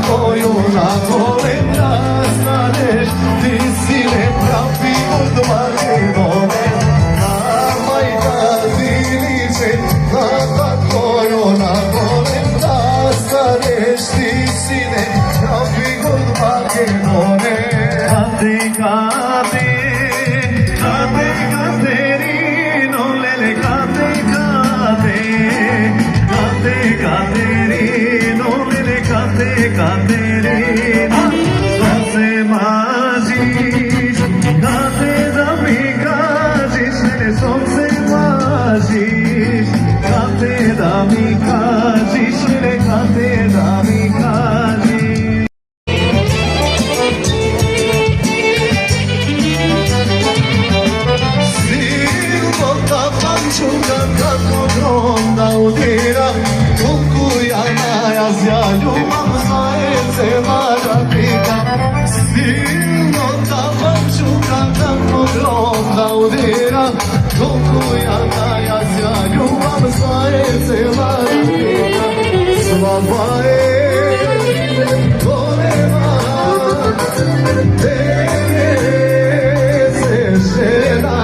koju na golem nastaneš, ti si ne pravi od Makedone. A majka ti liče, tata koju na golem nastaneš, ti si ne pravi od Makedone. Kate, kate, kate, Katerino, lele, kate, kate, kate, Katerino, lele, kate, Katerina. Sonse mažiš, kate da mi kažeš, lele, sonse mažiš, kate da mi kažeš, lele, kate da mi kažeš. Čuka kako grom da udira, koliko ja najaz, ja ljubav zajece mara pika. Silno taman čuka kako grom da udira, koliko ja najaz, ja ljubav zajece mara pika. Slava je golema, tebe se žena.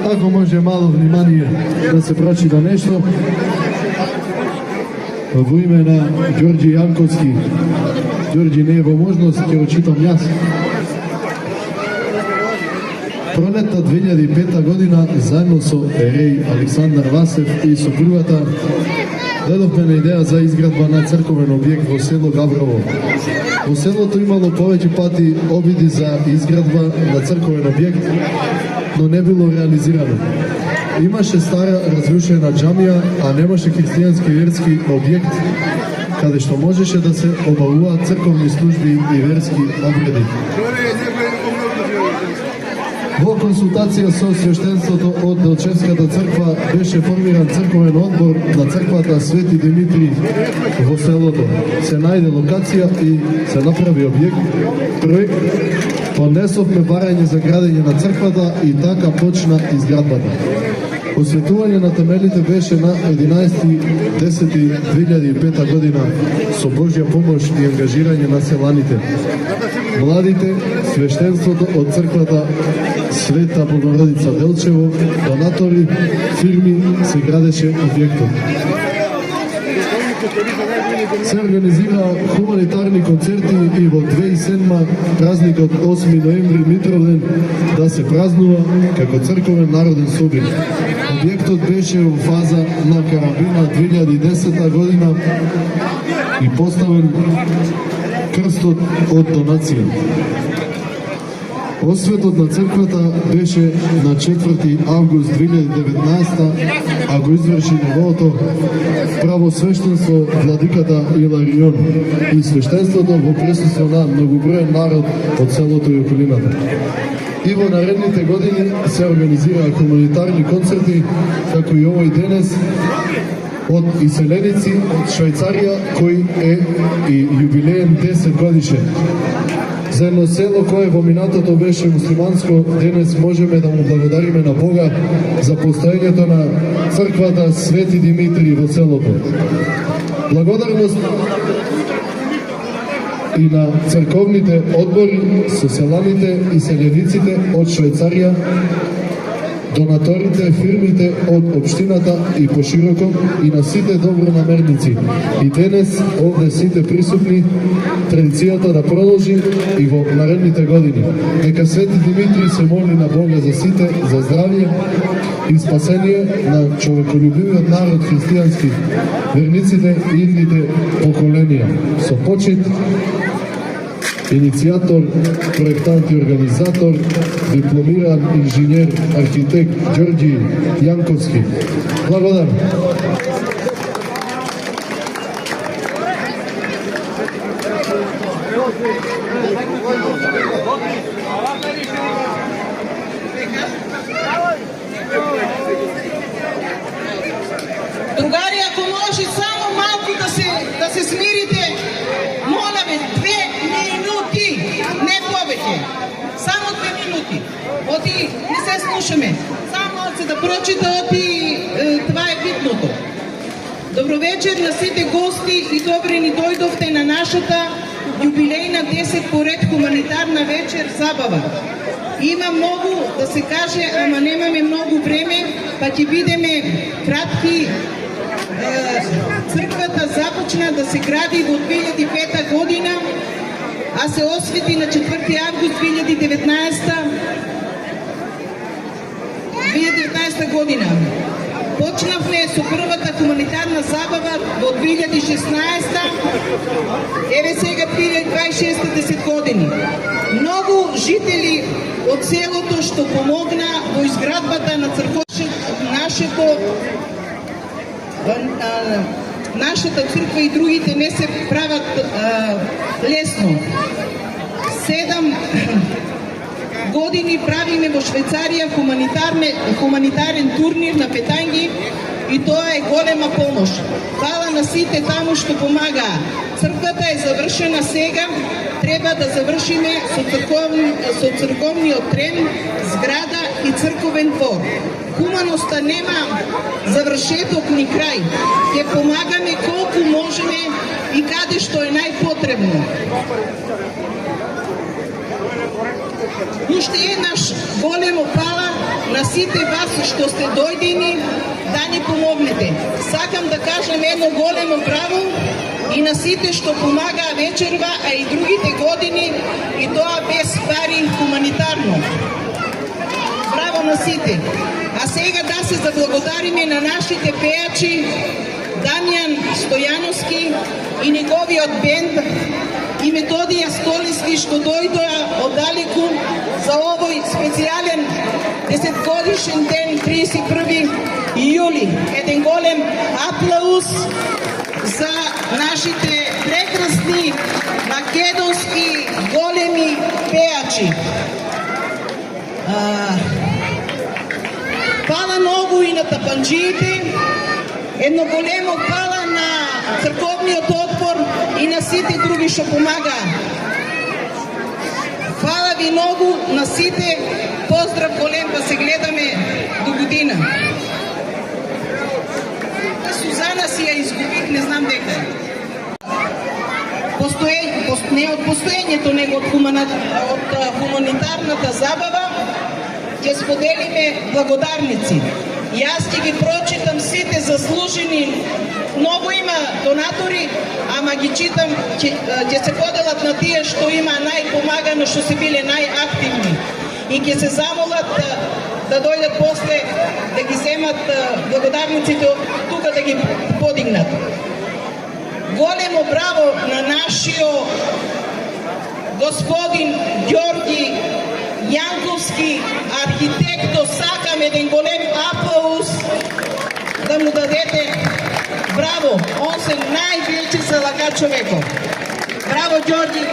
Ако може мало внимание да се прочита нещо во име на Ѓорѓи Јанковски. Ѓорѓи не е во можност, ќе го читам јас. Пролетта 2005 година, заедно со Ерей Александар Васев и сопругата, дадовме на идеја за изградба на црковен објект во село Гаврово. Во селото имало повеќе пати обиди за изградба на црковен објект, но не било реализирано. Имаше стара разрушена џамија, а немаше христијански верски објект каде што можеше да се обавуваат црковни служби и верски обреди. Во консултација со свештенството од Делчевската црква беше формиран црковен одбор на црквата Свети Димитри во селото. Се најде локација и се направи проект, поднесовме барање за градење на црквата и така почна изградбата. Осветување на темелите беше на 11.10.2005 година со Божја помош и ангажирање на селаните, младите, свештенството од црквата Света Богородица Делчево, донатори, фирми, се градеше објектот. Се организира хуманитарни концерти и во 2007 празникот 8 ноември Митровден да се празнува како црковен народен собир. Објектот беше во фаза на карабина 2010 година и поставен крстот од донација. Осветот на црквата беше на 4 август 2019, а го изврши неговото правосвештенство владиката Иларион и свештенството во присуство на многоброен народ од селото и околината. И во наредните години се организираа хуманитарни концерти, како и овој денес, од иселеници од Швајцарија, кој е и јубилеен 10 годишен. За едно село кое во минатото беше муслиманско, денес можеме да му благодариме на Бога за постоењето на црквата Свети Димитри во селото. Благодарност и на црковните одбори со селаните и селениците од Швајцарија, донаторите, фирмите од општината и пошироко и на сите добронамерници. И денес овде сите присутни традицијата да продолжи и во наредните години. Нека Свети Димитри се моли на Бога за сите, за здравје и спасение на човеколюбивиот народ христијански, верниците и идните поколенија. Со почит иницијатор, проектант и организатор, дипломиран инженер, архитект Ѓорѓи Јанковски. Благодарам. Другари, ако може само малко да се смирите, моля ви, 2 минути, не повеќе. Само 2 минути. Оти не се слушаме. Само се да прочита оти, това е битното. Добро вечер на сите гости и добре ни дојдовте на нашата јубилејна 10 поред хуманитарна вечер забава. Има многу да се каже, ама немаме многу време, па ќе бидеме кратки. Црквата започна да се гради во 2005 година, а се освети на 4 август 2019 година. Почнавме со првата хуманитарна забава во 2016, еве сега 2026 10 години. Многу жители од селото што помогна во изградбата на нашата црква и другите не се прават лесно. 7 години правиме во Швајцарија хуманитарен турнир на петанги и тоа е голема помош. Фала на сите таму што помагаа. Црквата е завршена сега, треба да завршиме со црковниот трен, зграда и црковен двор. Хуманоста нема завршеток ни крај. Ќе помагаме колку можеме и каде што е најпотребно. Уште еднаш големо фала на сите вас што сте дојдени да ни помогнете. Сакам да кажам едно големо браво и на сите што помагаа вечерва, а и другите години, и тоа без пари, хуманитарно. Браво на сите! А сега да се заблагодариме на нашите пејачи Дамјан Стојановски и неговиот бенд и Методија Столиски што дојдоа оддалеку за овој специјален 10-годишен ден, 31 јули. Еден голем аплауз за нашите прекрасни македонски големи пејачи. Фала многу и на тапанџиите, едно големо фала на црковниот отбор и на сите други што помагаа. Фала ви многу на сите, поздрав голем, па се гледаме до година. Сузана си ја изгубих, не знам дека е. Не од постоењето, него од хуманитарната забава, ќе споделиме благодарници. Јас ќе ги прочитам сите заслужени, многу има донатори, ама ги читам, ќе се поделат на тие што има најпомагано, што се биле најактивни. И ќе се замолат да дојдат после, да ги земат благодарниците тука да ги подигнат. Големо браво на нашиот господин Ѓорги Јанковски, архитекто, сакам еден голем аплауз да му дадете. Браво, он се највеќе залага човеков. Браво, Ѓорги,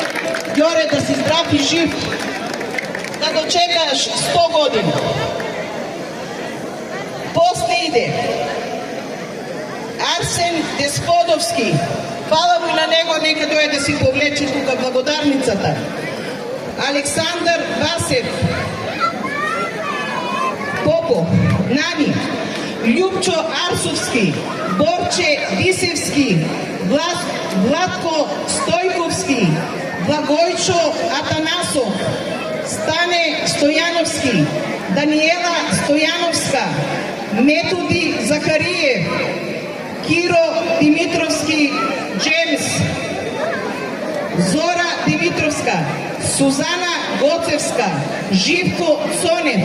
Ѓоре, да си здрав и жив, да дочекаш 100 години. После иде Арсен Десподовски. Фала му на него, нека дојде да си повлече тука благодарницата. Александар Васев, Попо, Нани, Љупчо Арсовски, Борче Висевски, Владко Стојковски, Благојчо Атанасов, Стане Стојановски, Даниела Стојановска, Методи Захариев, Киро Димитровски, Джемс, Зора Димитровска, Сузана Гоцевска, Живко Цонев,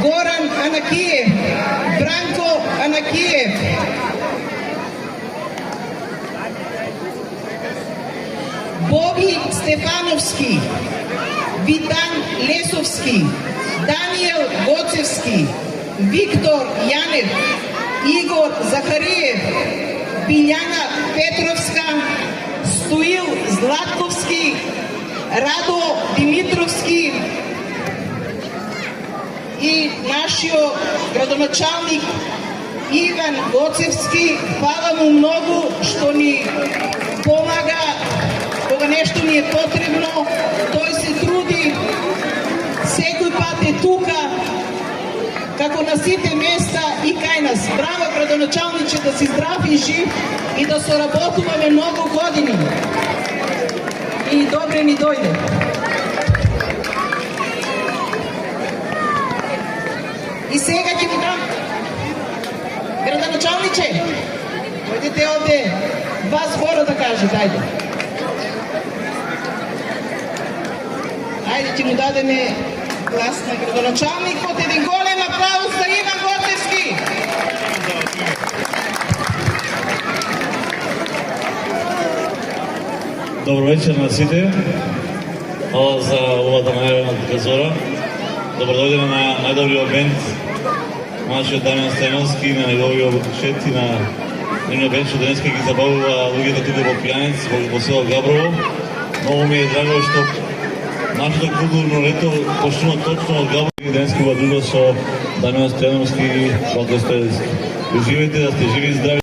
Горан Анакиев, Бранко Анакиев, Боги Стефановски, Витан Лесовски, Даниел Гоцевски, Виктор Јанев, Игор Захариев, Билјана Петровска, Стоил Златковски, Радо Димитровски и нашиот градоначалник Иван Гоцевски. Фала му многу што ни помага кога нешто ни е потребно. Тој се труди, секој пат е тука, како на сите места и кај нас. Браво, градоначалниче, да си здрав и жив и да соработуваме многу години. И добре ни дојде. И сега ќе ви дам, градоначалниче, дојдете овде, два збора да кажете, ајде. Ајде, ќе му дадеме глас на градоначалникот. Еден голем аплауз за Иван Гоцевски. Добро вечер на сите. Хвала за овата најавена газора. Добро дојдеме на најдобриот бенд, нашиот Дамјан Стојановски, на неговиот шет и на нивниот бенд што денеска ги забавува луѓето тука во Пијанец, во село Габрово. Многу ми е драго што нашето културно лето почнува точно од Габрово и денеска во друго со Дамјан Стојановски и Владко Стојановски. Уживајте, да сте живи и здрави.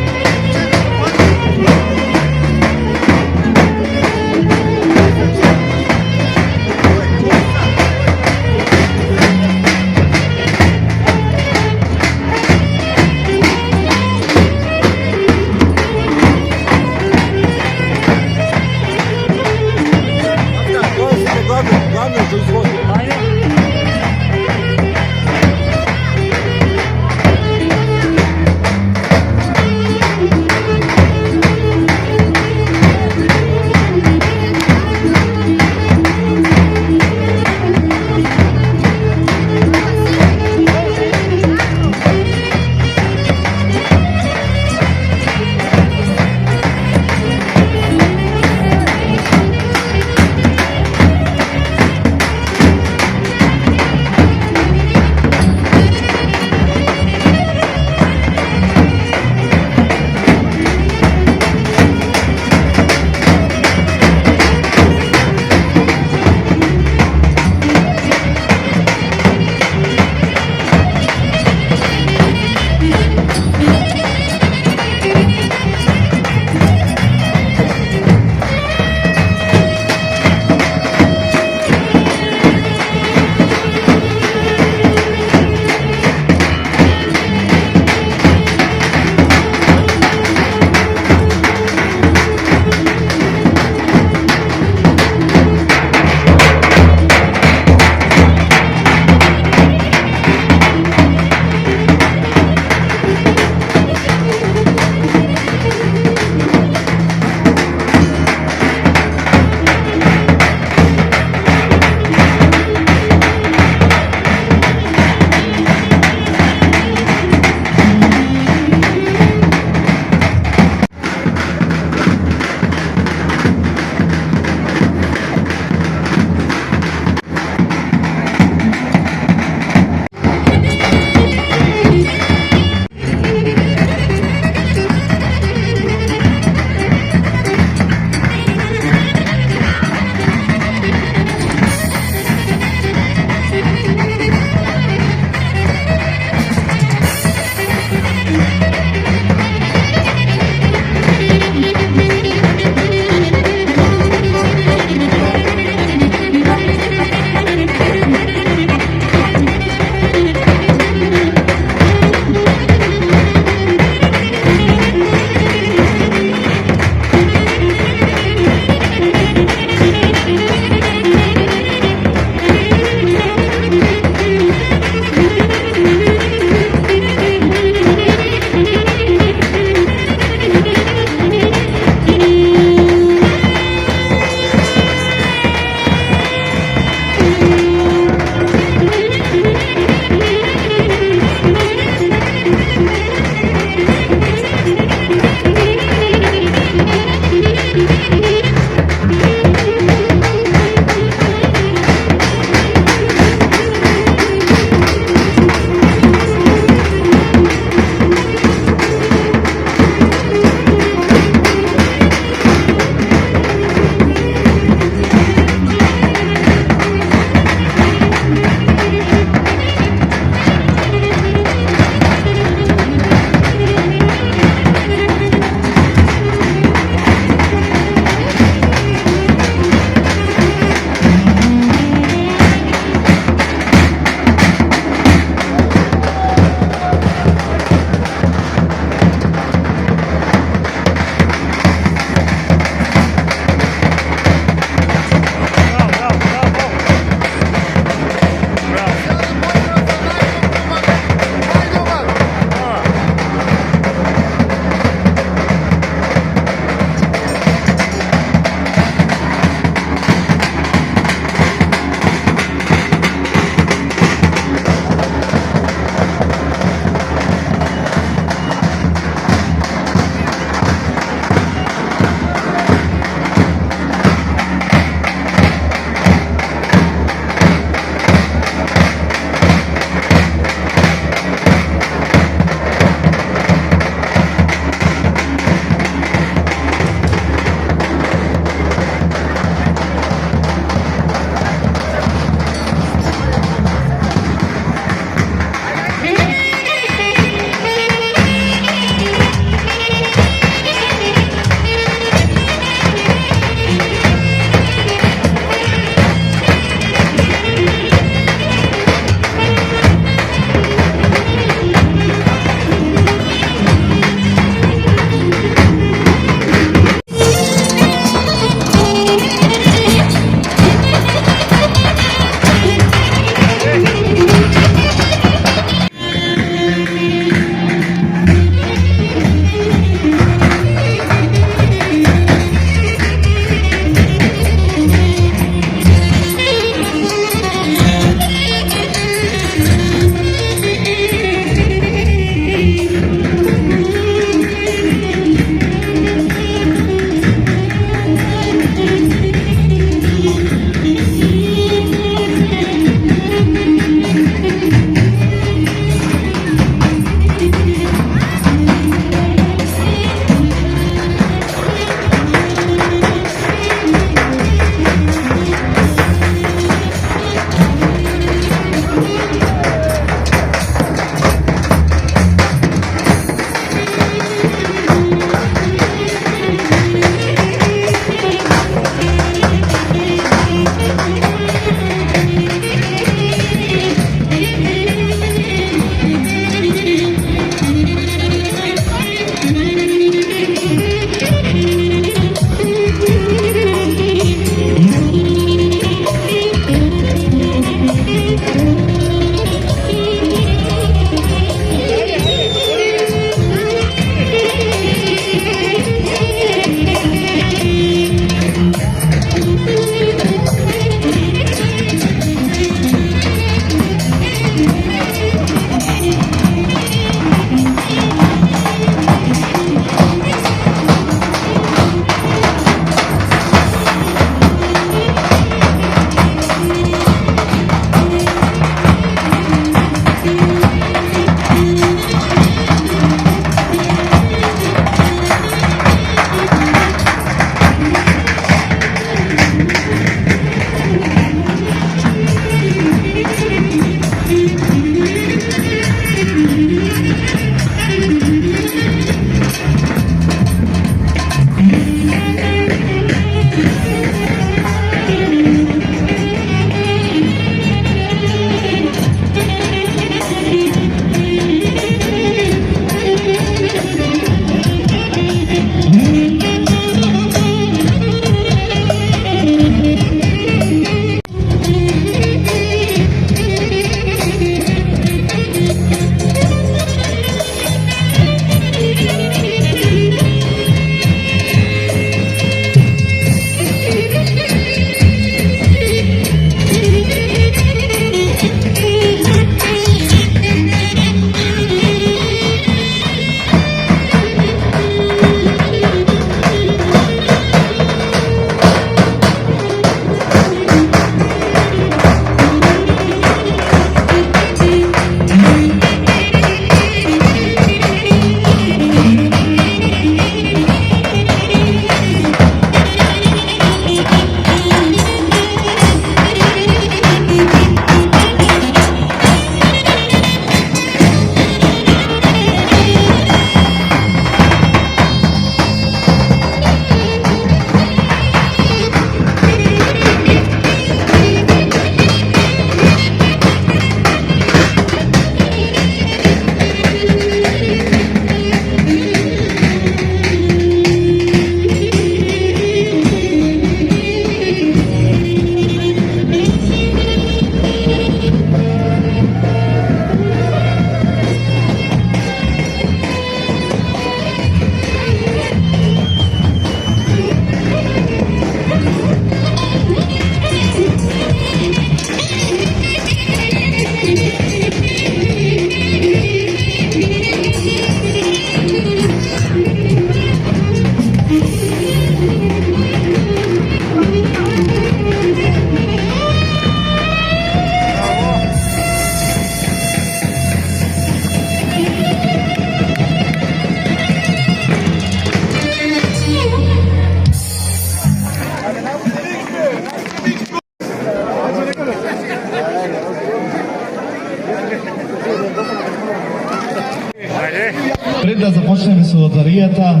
Пред да започнеме со лотаријата,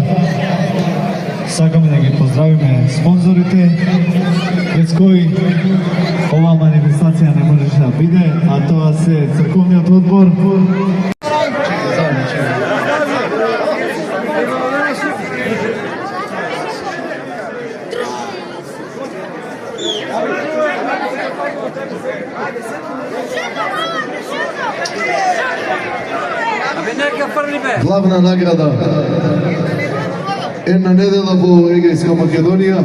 сакаме да ги поздравиме спонзорите, без кои оваа манифестација не можеше да биде, а тоа се црковниот одбор, главна награда една недела во Егејска Македонија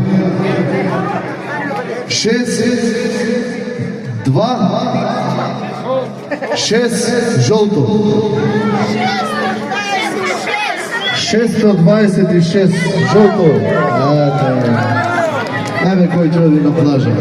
6-2-6 жолто 626 жолто. Ајде кој ќе оди на плажа.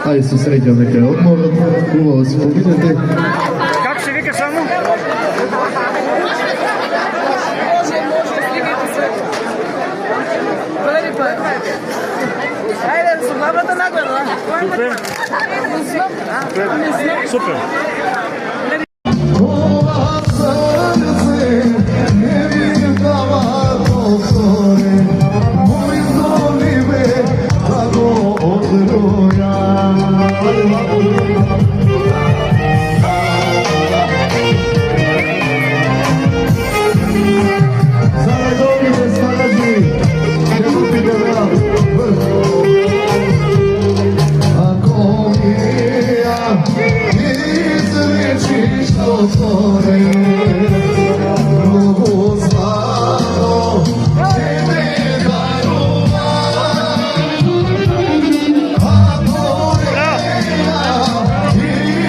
Ајде се среќаме кај одморот, убаво се поминете. Как се вика само? Айде, с главната награда. Супер. Ова срце не видава досторе, мој зони ме да го отруја. За најдобрите стражи, ќе го пидорам. Ако ми ја изречиш досторе, многу славно ќе ме дарувам. Ако ми ја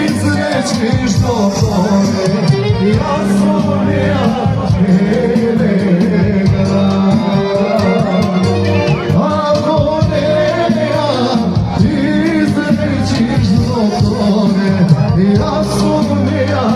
изречиш досторе, јас сум ја Ако не ја изречиш досторе, јас сум ја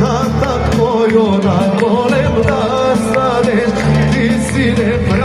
Na tako na golem da staneš, ti si ne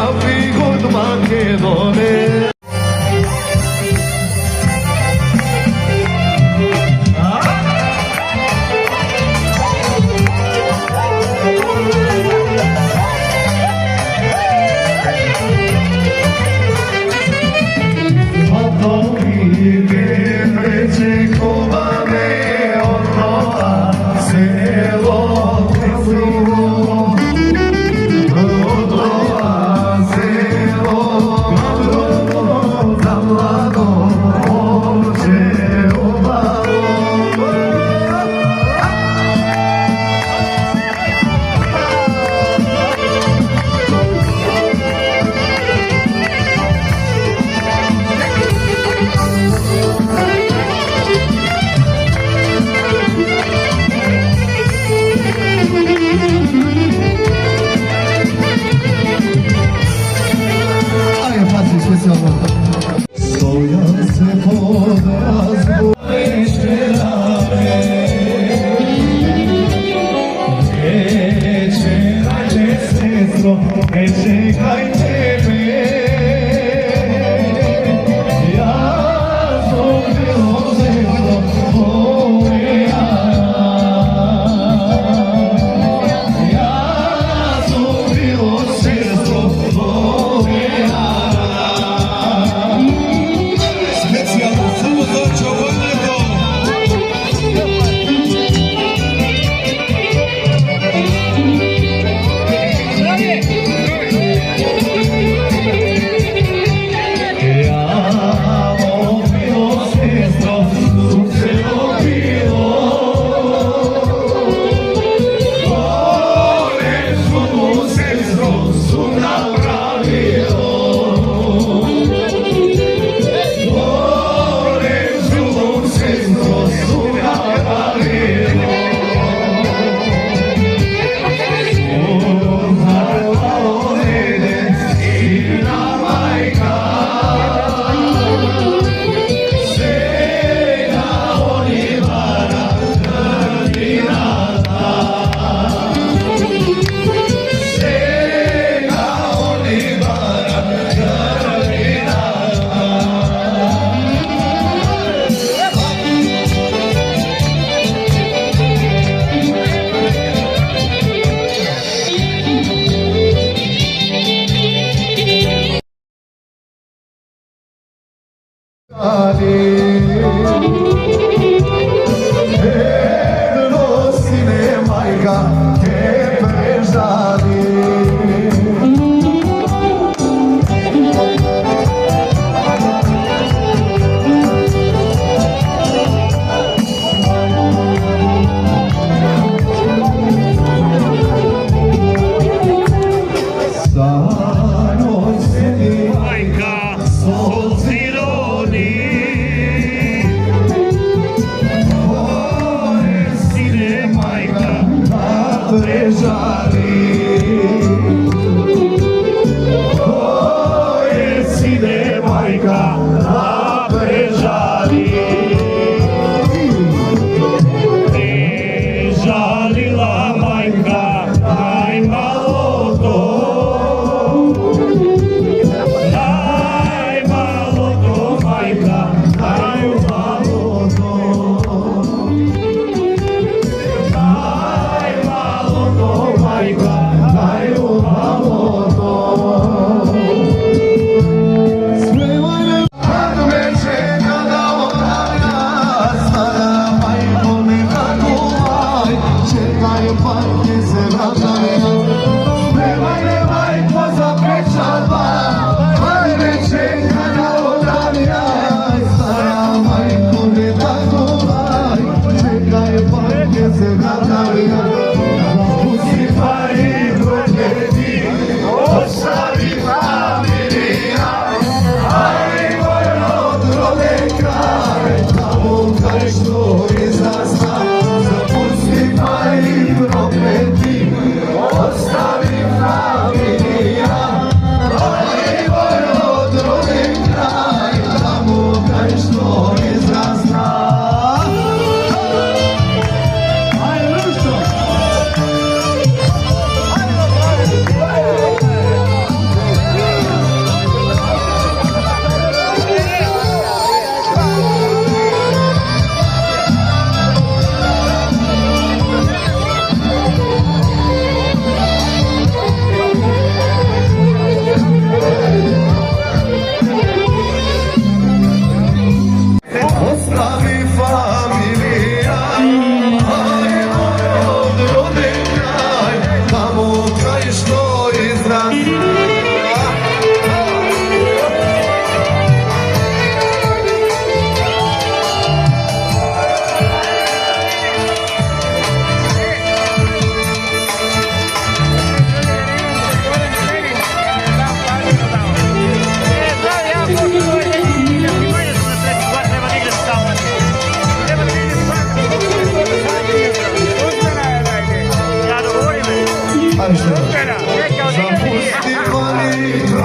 Majka, sol zironi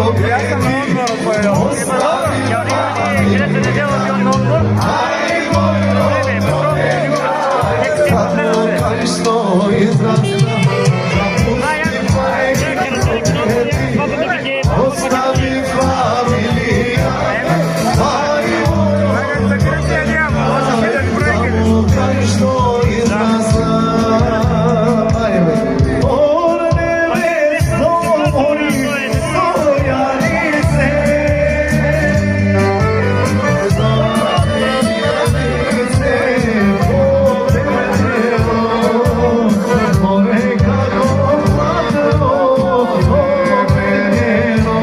Ja sam na odboru pojel. Ja idete nedjelo bio na odbor. Ostavi familija, kaj što izrasla. Ornele stori, stojanice, more kako hladno openjeno.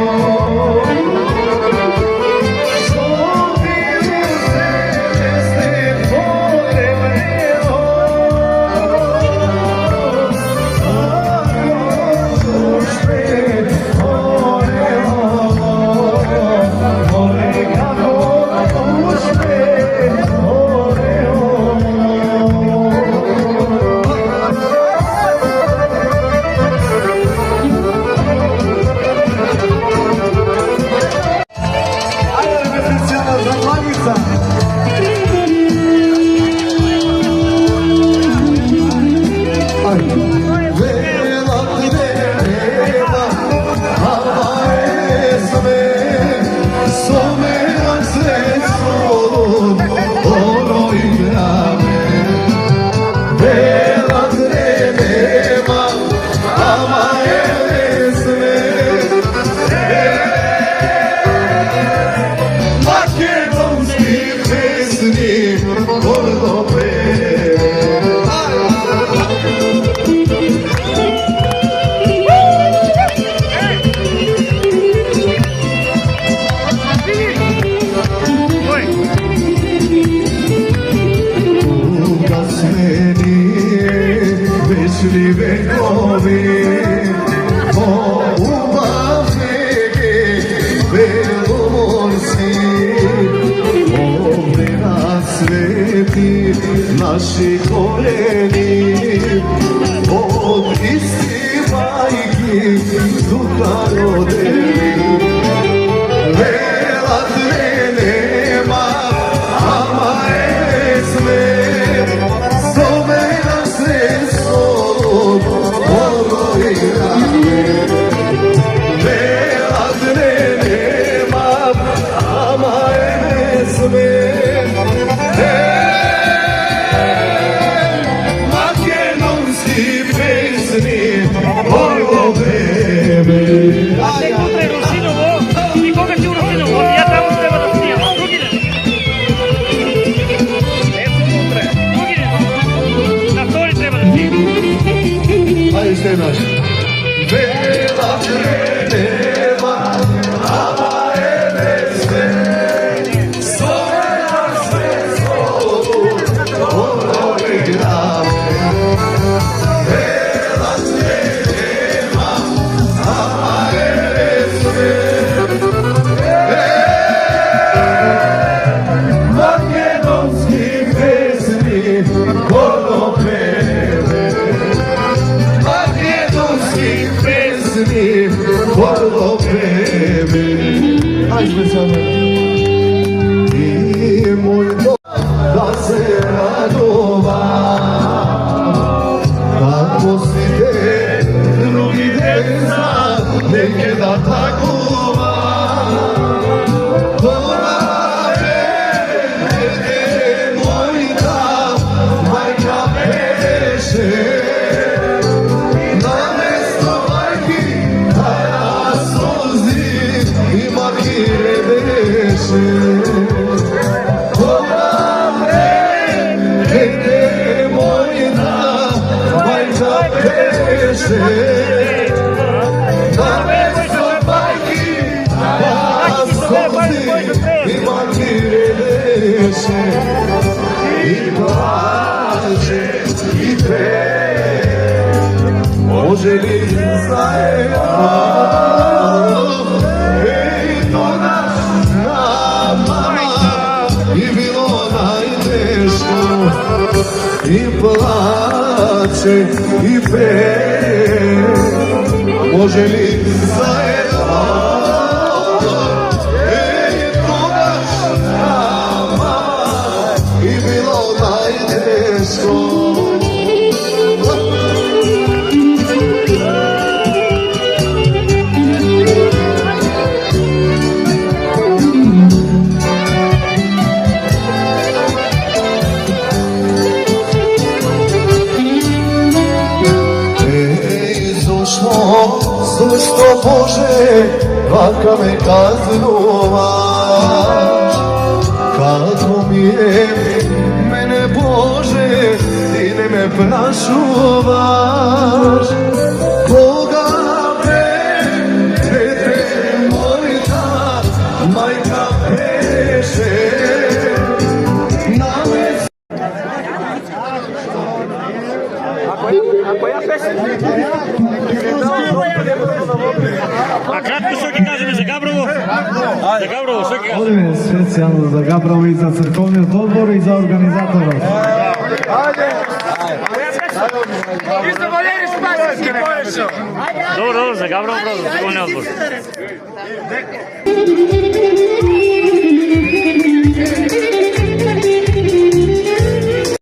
Naši koljeni od isti majki duha rodeni. Vela nema, ama je sve, zove na sredstvo, ono igrane. Vela nema, ama je sve, naš. Vela nema, ama je sve, zove na sredstvo, ono igrane. Vela nema, ama je sve, makedonski pesmi ono peve. Pesmi vrlo peve. Ajde sada. I moj dom da se radova, da poslite drugi den zna neke da takova. Ona je mojka, majka peše. Može li zajedno, ej to naša mama, i bilo najteško, i plače, i pe, može li zajedno, vaka me kaznovaš. Kako mi je, mene Bože, ti ne me prašovaš. Koga tete mojta, majka peše, na me. A kratko što ti kažeme za Gabrovo? Za Gabrovo, što ti kažeme? Ovdje specijalno za Gabrovo i za crkovni odbor i za organizatora. Isto voljeri spasiti Dobro, za Gabrovo, za crkovni odbor.